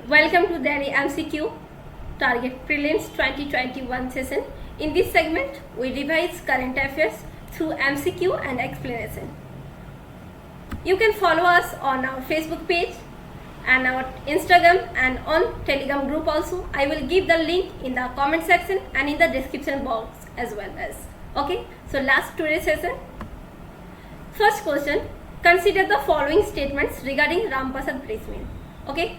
Welcome to Daily MCQ Target Prelims 2021 session. In this segment, we revise current affairs through MCQ and explanation. You can follow us on our Facebook page and our Instagram and on Telegram group also. I will give the link in the comment section and in the description box as well as. Okay, so last today's session. First question, consider the following statements regarding Ramprasad Bismil. Okay,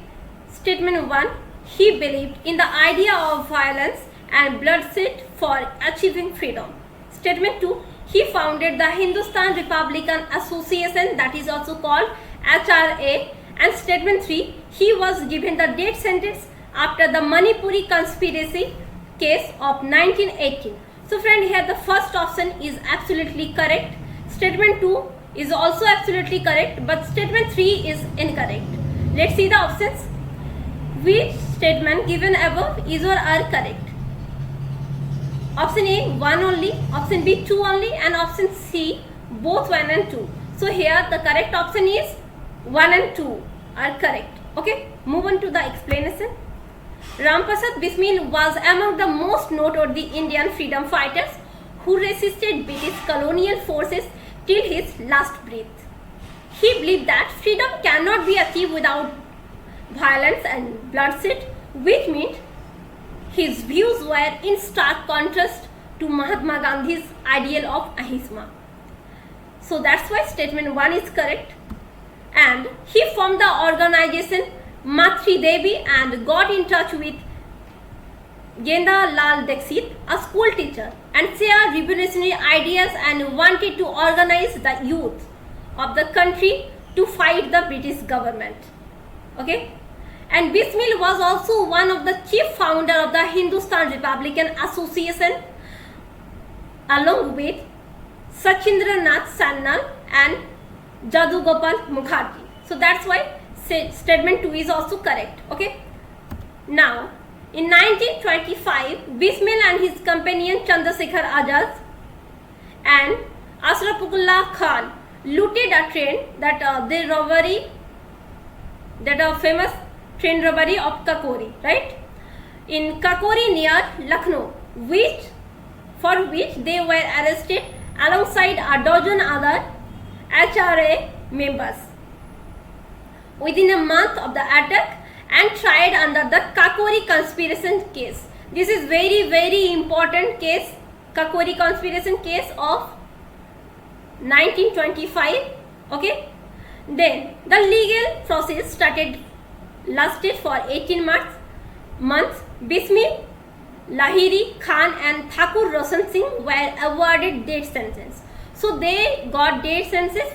statement 1, he believed in the idea of violence and bloodshed for achieving freedom. Statement 2, he founded the Hindustan Republican Association, that is also called HRA. And statement 3, he was given the death sentence after the Manipuri conspiracy case of 1918. So friend, here the first option is absolutely correct. Statement 2 is also absolutely correct, but statement 3 is incorrect. Let's see the options. Which statement given above is or are correct? Option A, 1 only, option B, 2 only, and option C, both 1 and 2. So here the correct option is 1 and 2 are correct. Okay, move on to the explanation. Ramprasad Bismil was among the most noteworthy Indian freedom fighters who resisted British colonial forces till his last breath. He believed that freedom cannot be achieved without violence and bloodshed, which meant his views were in stark contrast to Mahatma Gandhi's ideal of Ahimsa. So that's why statement 1 is correct. And he formed the organization Matri Devi and got in touch with Genda Lal Dixit, a school teacher, and shared revolutionary ideas and wanted to organize the youth of the country to fight the British government. Okay, and Bismil was also one of the chief founder of the Hindustan Republican Association along with Sachindranath Sannal and Jadu Gopal Mukherjee. So that's why statement 2 is also correct. Okay, now in 1925, Bismil and his companion Chandrasekhar Azad and Ashrafullah Khan looted a train that a famous train robbery of Kakori, right? In Kakori near Lucknow, for which they were arrested alongside a dozen other HRA members within a month of the attack and tried under the Kakori conspiracy case. This is very important case, Kakori conspiracy case of 1925. Okay, then the legal process lasted for 18 months. Bismil, Lahiri, Khan and Thakur Roshan Singh were awarded death sentence. So they got death sentence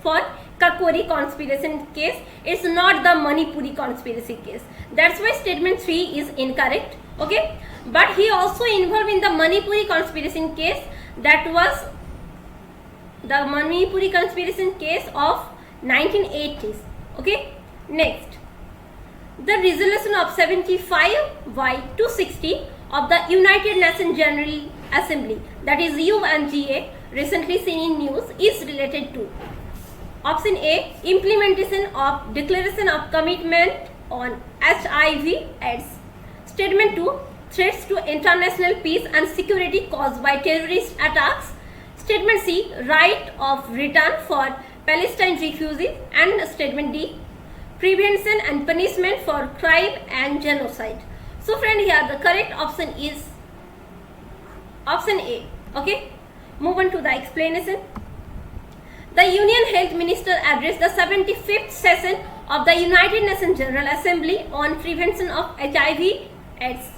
for Kakori conspiracy case. It's not the Manipuri conspiracy case. That's why statement 3 is incorrect. Okay, but he also involved in the Manipuri conspiracy case, that was the Manipuri conspiracy case of 1980s. Okay, next, the resolution of 75/260 of the United Nations General Assembly, that is UNGA, recently seen in news, is related to option A, implementation of Declaration of Commitment on HIV/AIDS. Statement 2, threats to international peace and security caused by terrorist attacks. Statement C, right of return for Palestine refugees. And statement D, prevention and punishment for crime and genocide. So friend, here the correct option is option A. Okay, move on to the explanation. The Union Health Minister addressed the 75th session of the United Nations General Assembly on prevention of HIV/AIDS.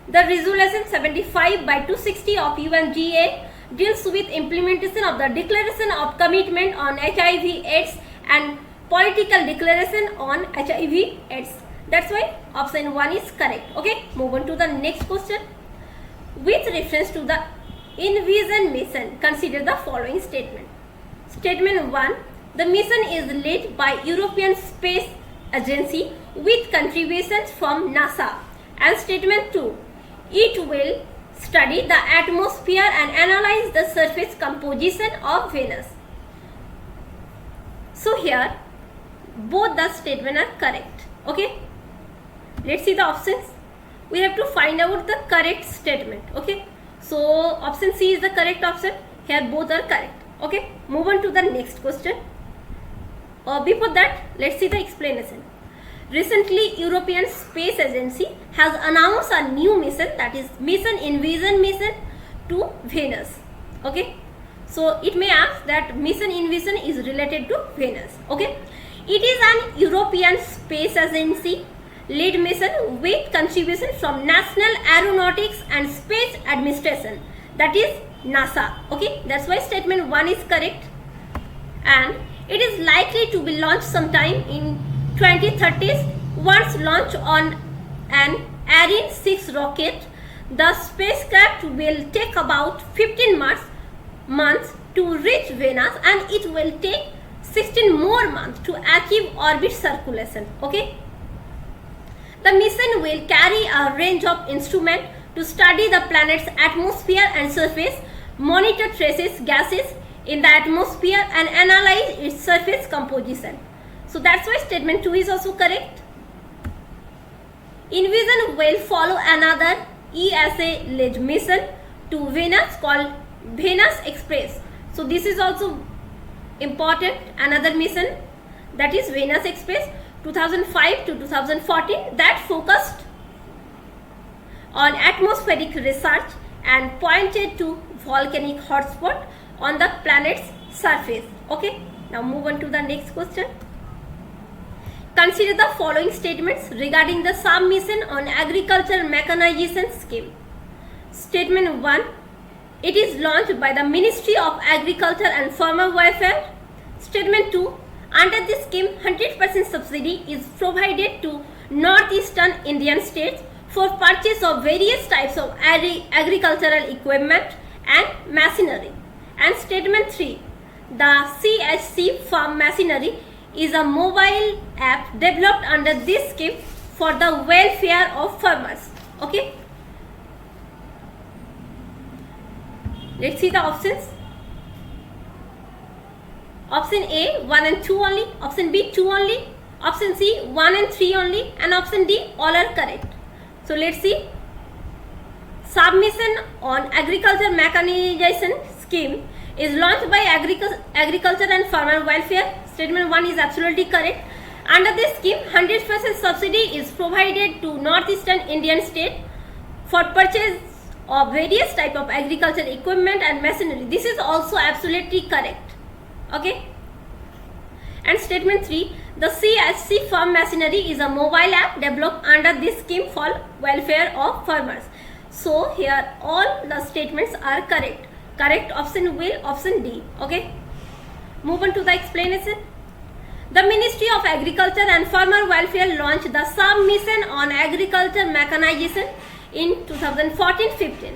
The resolution 75/260 of UNGA deals with implementation of the Declaration of Commitment on HIV/AIDS and political declaration on HIV/AIDS. That's why option 1 is correct. Okay, move on to the next question. With reference to the Envision mission, consider the following statement. Statement 1, the mission is led by European Space Agency with contributions from NASA. And statement 2, it will study the atmosphere and analyze the surface composition of Venus. So here both the statements are correct. Okay, let's see the options. We have to find out the correct statement. Okay, so option C is the correct option. Here both are correct. Okay, move on to the next question. Before that, let's see the explanation. Recently, European Space Agency has announced a new mission, that is Mission Envision mission to Venus. Okay, so it may ask that Mission Envision is related to Venus. Okay, it is an European Space Agency lead mission with contribution from National Aeronautics and Space Administration, that is NASA. Okay, that's why statement 1 is correct, and it is likely to be launched sometime in 2030s. Once launched on an Ariane 6 rocket, the spacecraft will take about 15 months to reach Venus, and it will take 16 more months to achieve orbit circulation. Okay, the mission will carry a range of instruments to study the planet's atmosphere and surface, monitor traces gases in the atmosphere, and analyze its surface composition. So that's why statement 2 is also correct. Envision will follow another ESA-led mission to Venus called Venus Express. So this is also important, another mission, that is Venus Express 2005 to 2014, that focused on atmospheric research and pointed to volcanic hotspot on the planet's surface. Okay, now move on to the next question. Consider the following statements regarding the submission on agriculture mechanization scheme. Statement 1, it is launched by the Ministry of Agriculture and Farmer Welfare. Statement 2, under this scheme 100% subsidy is provided to northeastern Indian states for purchase of various types of agricultural equipment and machinery. And statement 3, the CHC Farm Machinery is a mobile app developed under this scheme for the welfare of farmers. Okay, let's see the options. Option A 1 and 2 only, option B 2 only, option C 1 and 3 only, and option D all are correct. So let's see. Submission on agriculture mechanization scheme is launched by Agriculture and Farmer Welfare. Statement 1 is absolutely correct. Under this scheme, 100% subsidy is provided to northeastern Indian state for purchase of various type of agricultural equipment and machinery. This is also absolutely correct. Okay. And statement 3, the CHC Farm Machinery is a mobile app developed under this scheme for welfare of farmers. So here all the statements are correct. Correct option will option D. Okay. Move on to the explanation. The Ministry of Agriculture and Farmer Welfare launched the submission on agriculture mechanization in 2014-15.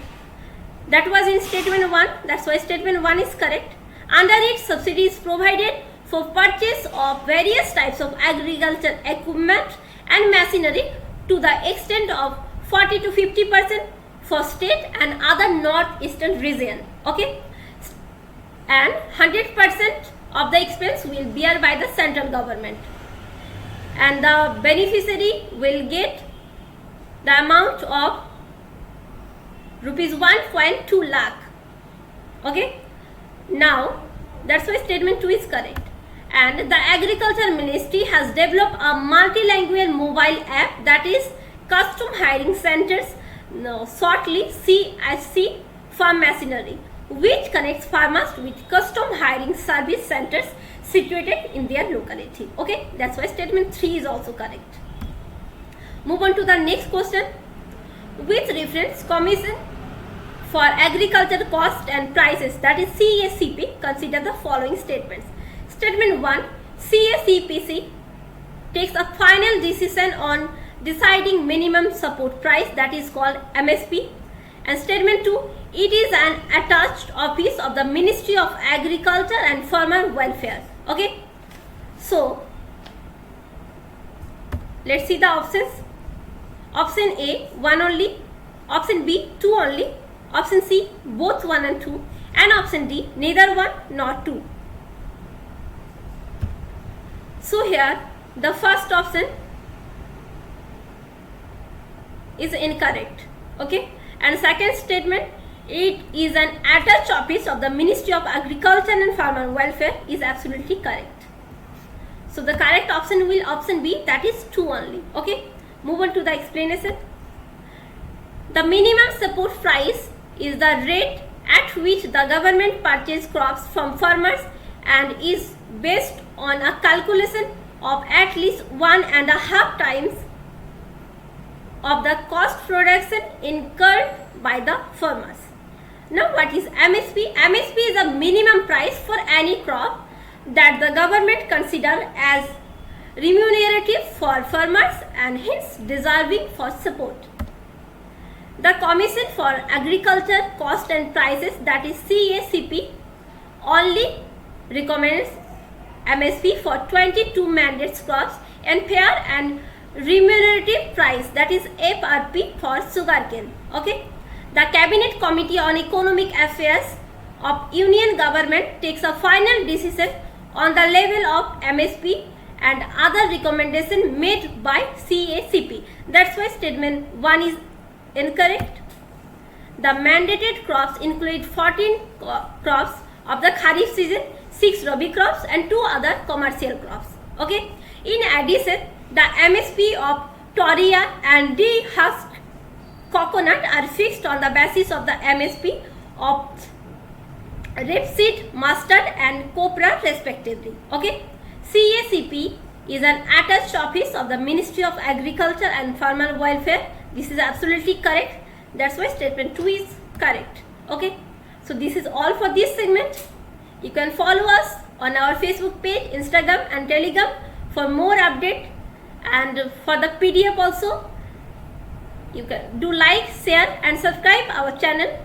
That was in statement 1. That's why statement 1 is correct. Under it, subsidy is provided for purchase of various types of agriculture equipment and machinery to the extent of 40 to 50% for state and other northeastern region. Okay, and 100% of the expense will bear by the central government, and the beneficiary will get the amount of rupees 1.2 lakh. Okay, now that's why statement 2 is correct. And the Agriculture Ministry has developed a multilingual mobile app, that is Custom Hiring Centers, shortly CHC Farm Machinery, which connects farmers with custom hiring service centers situated in their locality. Okay, that's why statement 3 is also correct. Move on to the next question. With reference Commission for Agriculture Cost and Prices, that is CACP, consider the following statements. Statement 1, CACPC takes a final decision on deciding minimum support price, that is called MSP. And statement 2, it is an attached office of the Ministry of Agriculture and Farmer Welfare. Okay, so let's see the options. Option A 1 only, option B 2 only, option C both 1 and 2, and option D neither 1 nor 2. So here the first option, is incorrect. Okay, and second statement, it is an attached office of the Ministry of Agriculture and Farmer Welfare is absolutely correct. So the correct option will option B, that is 2 only. Okay, move on to the explanation. The minimum support price is the rate at which the government purchases crops from farmers and is based on a calculation of at least 1.5 times of the cost production incurred by the farmers. Now what is MSP? MSP is a minimum price for any crop that the government consider as remunerative for farmers and hence deserving for support. The Commission for Agriculture Cost and Prices, that is CACP, only recommends MSP for 22 mandates crops and fair and remunerative price, that is FRP, for sugarcane. Okay, the Cabinet Committee on Economic Affairs of Union Government takes a final decision on the level of MSP and other recommendation made by CACP. That's why statement 1 is incorrect. The mandated crops include 14 crops of the Kharif season, 6 Rabi crops and 2 other commercial crops. Okay. In addition, the MSP of Toria and de-husked coconut are fixed on the basis of the MSP of rapeseed, mustard and copra respectively. Okay. CACP is an attached office of the Ministry of Agriculture and Farmer Welfare. This is absolutely correct. That's why statement 2 is correct. Okay. So this is all for this segment. You can follow us on our Facebook page, Instagram and Telegram for more update, and for the PDF also. You can do like, share and subscribe our channel.